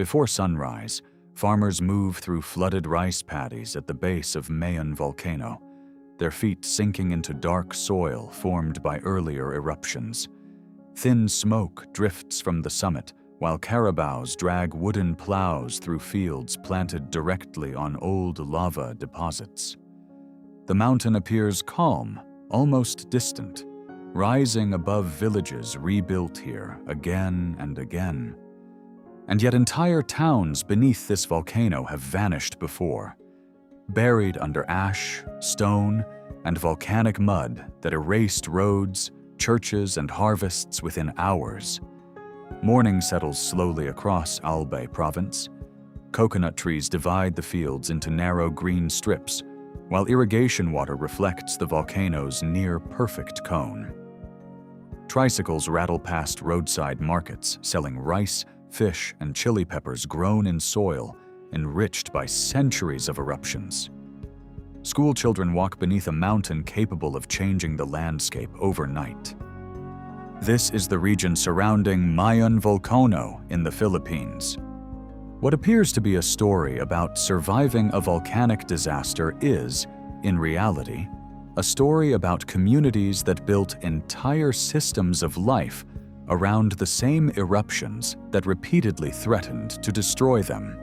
Before sunrise, farmers move through flooded rice paddies at the base of Mayon Volcano, their feet sinking into dark soil formed by earlier eruptions. Thin smoke drifts from the summit, while carabaos drag wooden plows through fields planted directly on old lava deposits. The mountain appears calm, almost distant, rising above villages rebuilt here again and again. And yet entire towns beneath this volcano have vanished before, buried under ash, stone, and volcanic mud that erased roads, churches, and harvests within hours. Morning settles slowly across Albay province. Coconut trees divide the fields into narrow green strips, while irrigation water reflects the volcano's near-perfect cone. Tricycles rattle past roadside markets selling rice, fish, and chili peppers grown in soil, enriched by centuries of eruptions. School children walk beneath a mountain capable of changing the landscape overnight. This is the region surrounding Mayon Volcano in the Philippines. What appears to be a story about surviving a volcanic disaster is, in reality, a story about communities that built entire systems of life around the same eruptions that repeatedly threatened to destroy them.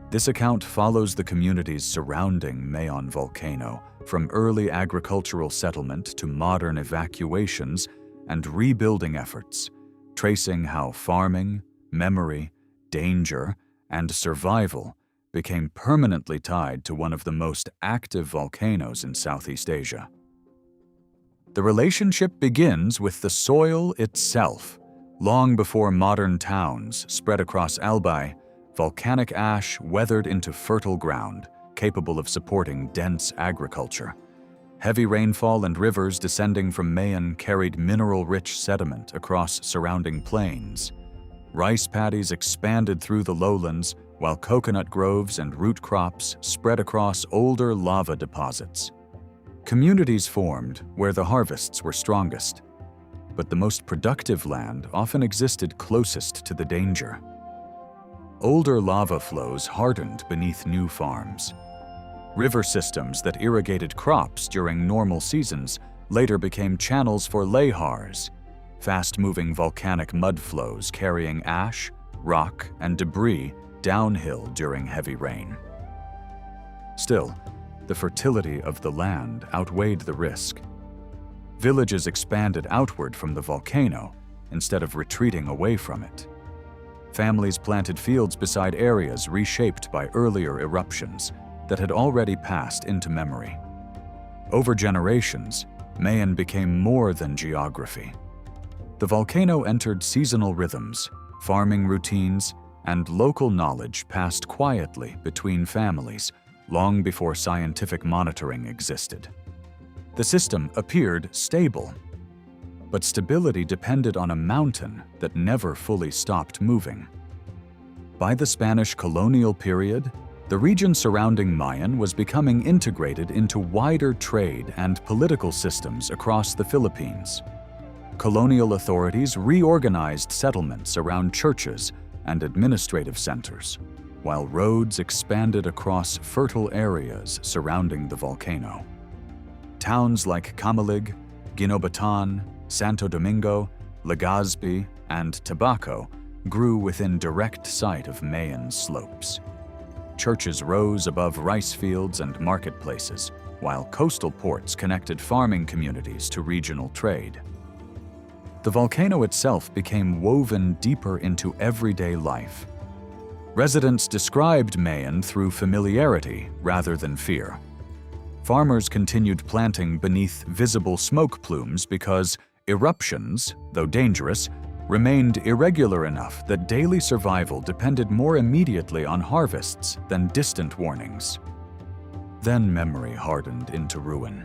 This account follows the communities surrounding Mayon Volcano, from early agricultural settlement to modern evacuations and rebuilding efforts, tracing how farming, memory, danger, and survival became permanently tied to one of the most active volcanoes in Southeast Asia. The relationship begins with the soil itself. Long before modern towns spread across Albay, volcanic ash weathered into fertile ground, capable of supporting dense agriculture. Heavy rainfall and rivers descending from Mayon carried mineral-rich sediment across surrounding plains. Rice paddies expanded through the lowlands, while coconut groves and root crops spread across older lava deposits. Communities formed where the harvests were strongest, but the most productive land often existed closest to the danger. Older lava flows hardened beneath new farms. River systems that irrigated crops during normal seasons later became channels for lahars, fast-moving volcanic mud flows carrying ash, rock, and debris downhill during heavy rain. Still, the fertility of the land outweighed the risk. Villages expanded outward from the volcano instead of retreating away from it. Families planted fields beside areas reshaped by earlier eruptions that had already passed into memory. Over generations, Mayon became more than geography. The volcano entered seasonal rhythms, farming routines, and local knowledge passed quietly between families long before scientific monitoring existed. The system appeared stable, but stability depended on a mountain that never fully stopped moving. By the Spanish colonial period, the region surrounding Mayon was becoming integrated into wider trade and political systems across the Philippines. Colonial authorities reorganized settlements around churches and administrative centers, while roads expanded across fertile areas surrounding the volcano. Towns like Camalig, Ginobatan, Santo Domingo, Legazpi, and Tabaco grew within direct sight of Mayon's slopes. Churches rose above rice fields and marketplaces, while coastal ports connected farming communities to regional trade. The volcano itself became woven deeper into everyday life. Residents described Mayon through familiarity rather than fear. Farmers continued planting beneath visible smoke plumes because eruptions, though dangerous, remained irregular enough that daily survival depended more immediately on harvests than distant warnings. Then memory hardened into ruin.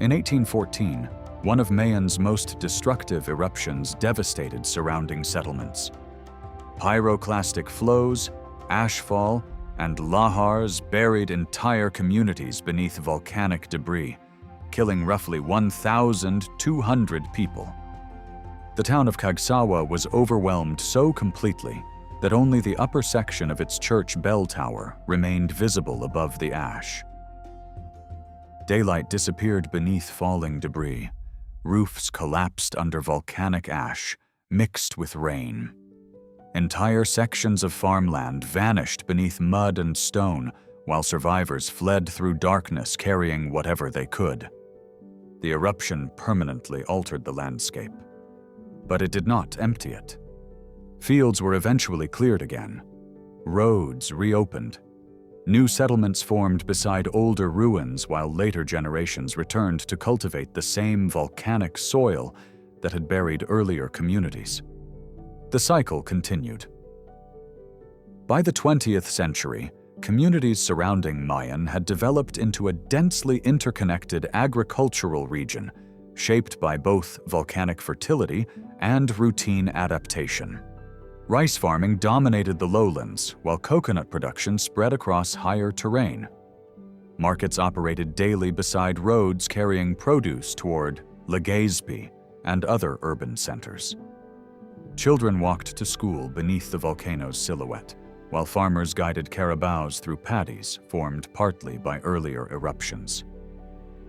In 1814, one of Mayon's most destructive eruptions devastated surrounding settlements. Pyroclastic flows, ashfall, and lahars buried entire communities beneath volcanic debris, killing roughly 1,200 people. The town of Cagsawa was overwhelmed so completely that only the upper section of its church bell tower remained visible above the ash. Daylight disappeared beneath falling debris. Roofs collapsed under volcanic ash, mixed with rain. Entire sections of farmland vanished beneath mud and stone, while survivors fled through darkness carrying whatever they could. The eruption permanently altered the landscape, but it did not empty it. Fields were eventually cleared again. Roads reopened. New settlements formed beside older ruins, while later generations returned to cultivate the same volcanic soil that had buried earlier communities. The cycle continued. By the 20th century, communities surrounding Mayon had developed into a densely interconnected agricultural region, shaped by both volcanic fertility and routine adaptation. Rice farming dominated the lowlands, while coconut production spread across higher terrain. Markets operated daily beside roads carrying produce toward Legazpi and other urban centers. Children walked to school beneath the volcano's silhouette, while farmers guided carabaos through paddies formed partly by earlier eruptions.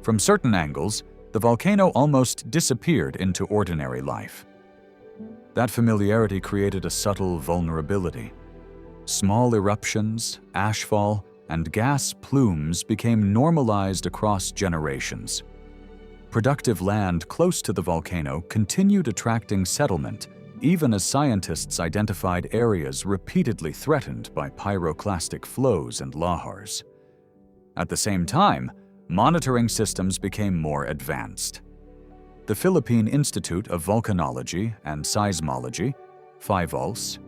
From certain angles, the volcano almost disappeared into ordinary life. That familiarity created a subtle vulnerability. Small eruptions, ashfall, and gas plumes became normalized across generations. Productive land close to the volcano continued attracting settlement, even as scientists identified areas repeatedly threatened by pyroclastic flows and lahars. At the same time, monitoring systems became more advanced. The Philippine Institute of Volcanology and Seismology, PHIVOLS,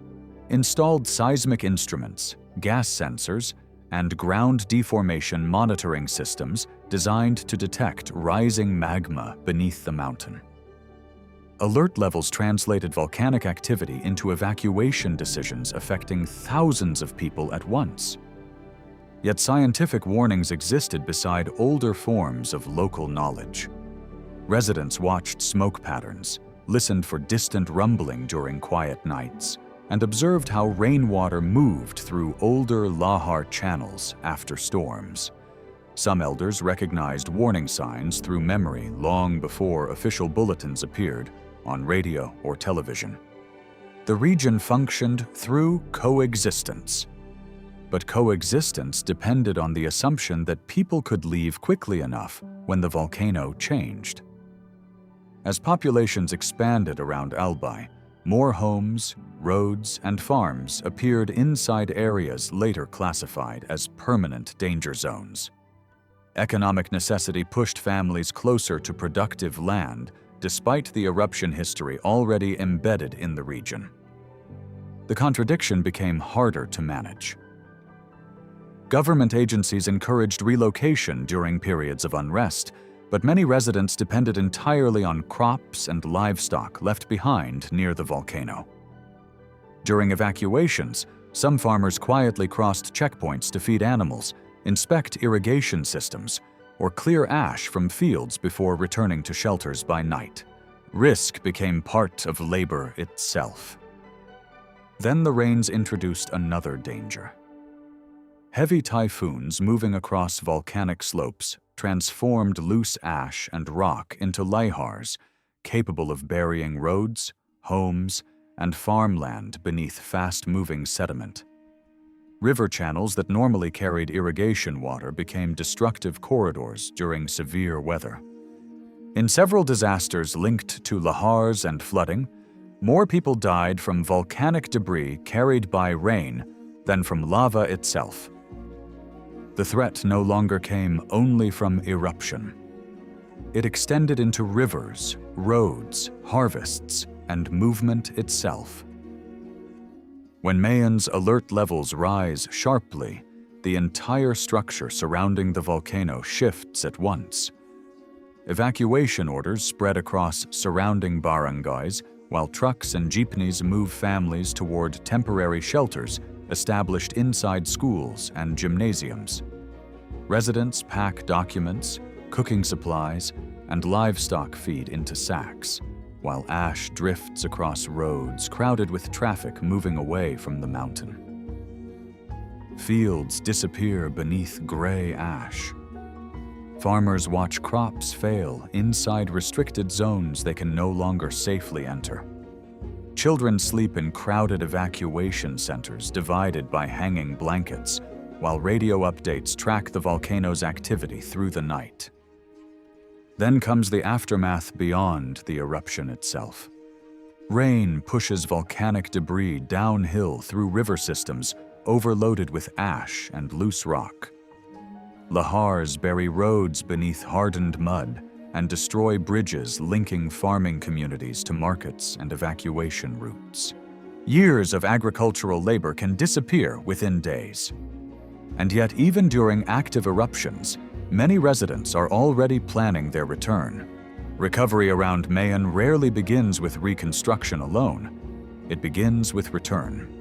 installed seismic instruments, gas sensors, and ground deformation monitoring systems designed to detect rising magma beneath the mountain. Alert levels translated volcanic activity into evacuation decisions affecting thousands of people at once. Yet scientific warnings existed beside older forms of local knowledge. Residents watched smoke patterns, listened for distant rumbling during quiet nights, and observed how rainwater moved through older lahar channels after storms. Some elders recognized warning signs through memory long before official bulletins appeared on radio or television. The region functioned through coexistence. But coexistence depended on the assumption that people could leave quickly enough when the volcano changed. As populations expanded around Albay, more homes, roads, and farms appeared inside areas later classified as permanent danger zones. Economic necessity pushed families closer to productive land, despite the eruption history already embedded in the region. The contradiction became harder to manage. Government agencies encouraged relocation during periods of unrest, but many residents depended entirely on crops and livestock left behind near the volcano. During evacuations, some farmers quietly crossed checkpoints to feed animals, inspect irrigation systems, or clear ash from fields before returning to shelters by night. Risk became part of labor itself. Then the rains introduced another danger. Heavy typhoons moving across volcanic slopes transformed loose ash and rock into lahars, capable of burying roads, homes, and farmland beneath fast-moving sediment. River channels that normally carried irrigation water became destructive corridors during severe weather. In several disasters linked to lahars and flooding, more people died from volcanic debris carried by rain than from lava itself. The threat no longer came only from eruption. It extended into rivers, roads, harvests, and movement itself. When Mayon's alert levels rise sharply, the entire structure surrounding the volcano shifts at once. Evacuation orders spread across surrounding barangays, while trucks and jeepneys move families toward temporary shelters established inside schools and gymnasiums. Residents pack documents, cooking supplies, and livestock feed into sacks, while ash drifts across roads crowded with traffic moving away from the mountain. Fields disappear beneath gray ash. Farmers watch crops fail inside restricted zones they can no longer safely enter. Children sleep in crowded evacuation centers divided by hanging blankets, while radio updates track the volcano's activity through the night. Then comes the aftermath beyond the eruption itself. Rain pushes volcanic debris downhill through river systems overloaded with ash and loose rock. Lahars bury roads beneath hardened mud and destroy bridges linking farming communities to markets and evacuation routes. Years of agricultural labor can disappear within days. And yet, even during active eruptions, many residents are already planning their return. Recovery around Mayon rarely begins with reconstruction alone. It begins with return.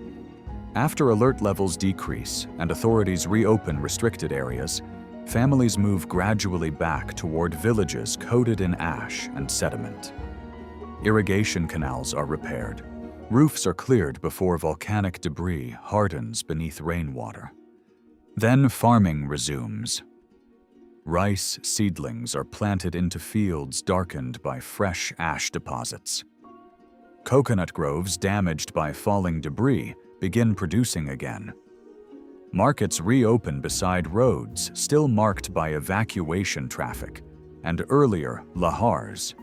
After alert levels decrease and authorities reopen restricted areas, families move gradually back toward villages coated in ash and sediment. Irrigation canals are repaired. Roofs are cleared before volcanic debris hardens beneath rainwater. Then farming resumes. Rice seedlings are planted into fields darkened by fresh ash deposits. Coconut groves damaged by falling debris begin producing again. Markets reopen beside roads still marked by evacuation traffic and earlier lahars.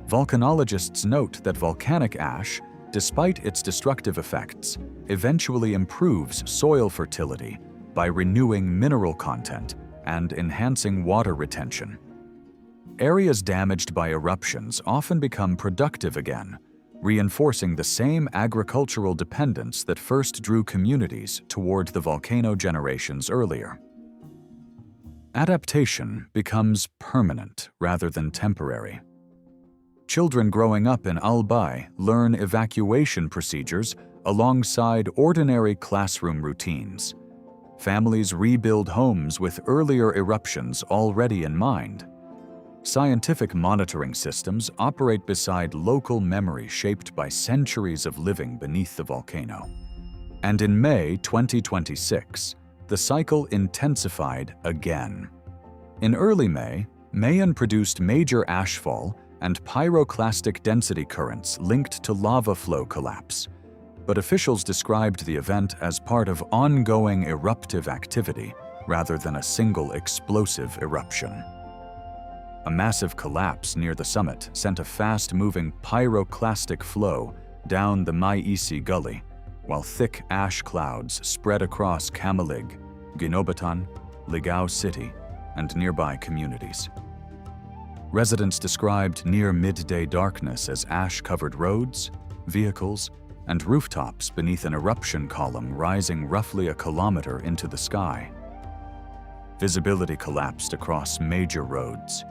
Volcanologists note that volcanic ash, despite its destructive effects, eventually improves soil fertility by renewing mineral content and enhancing water retention. Areas damaged by eruptions often become productive again, reinforcing the same agricultural dependence that first drew communities toward the volcano generations earlier. Adaptation becomes permanent rather than temporary. Children growing up in Albay learn evacuation procedures alongside ordinary classroom routines. Families rebuild homes with earlier eruptions already in mind. Scientific monitoring systems operate beside local memory shaped by centuries of living beneath the volcano. And in May 2026, the cycle intensified again. In early May, Mayon produced major ashfall and pyroclastic density currents linked to lava flow collapse, but officials described the event as part of ongoing eruptive activity rather than a single explosive eruption. A massive collapse near the summit sent a fast-moving pyroclastic flow down the Maisi Gully, while thick ash clouds spread across Camalig, Ginobatan, Ligao City, and nearby communities. Residents described near-midday darkness as ash-covered roads, vehicles, and rooftops beneath an eruption column rising roughly a kilometer into the sky. Visibility collapsed across major roads.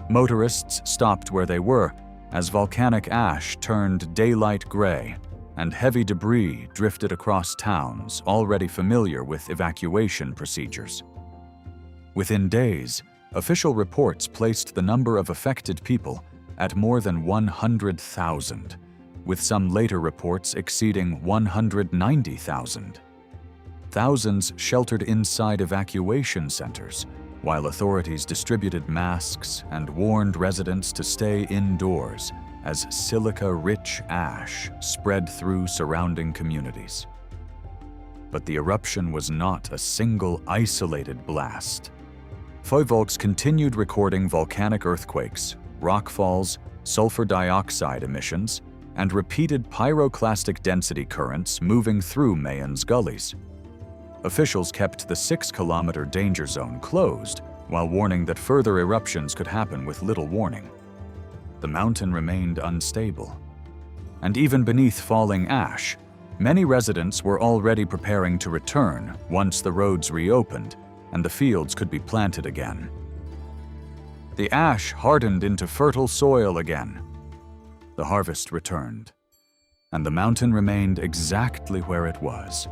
Motorists stopped where they were as volcanic ash turned daylight gray and heavy debris drifted across towns already familiar with evacuation procedures. Within days, official reports placed the number of affected people at more than 100,000, with some later reports exceeding 190,000. Thousands sheltered inside evacuation centers, while authorities distributed masks and warned residents to stay indoors as silica-rich ash spread through surrounding communities. But the eruption was not a single isolated blast. Feuvolks continued recording volcanic earthquakes, rockfalls, sulfur dioxide emissions, and repeated pyroclastic density currents moving through Mayon's gullies. Officials kept the 6-kilometer danger zone closed while warning that further eruptions could happen with little warning. The mountain remained unstable. And even beneath falling ash, many residents were already preparing to return once the roads reopened and the fields could be planted again. The ash hardened into fertile soil again. The harvest returned, and the mountain remained exactly where it was.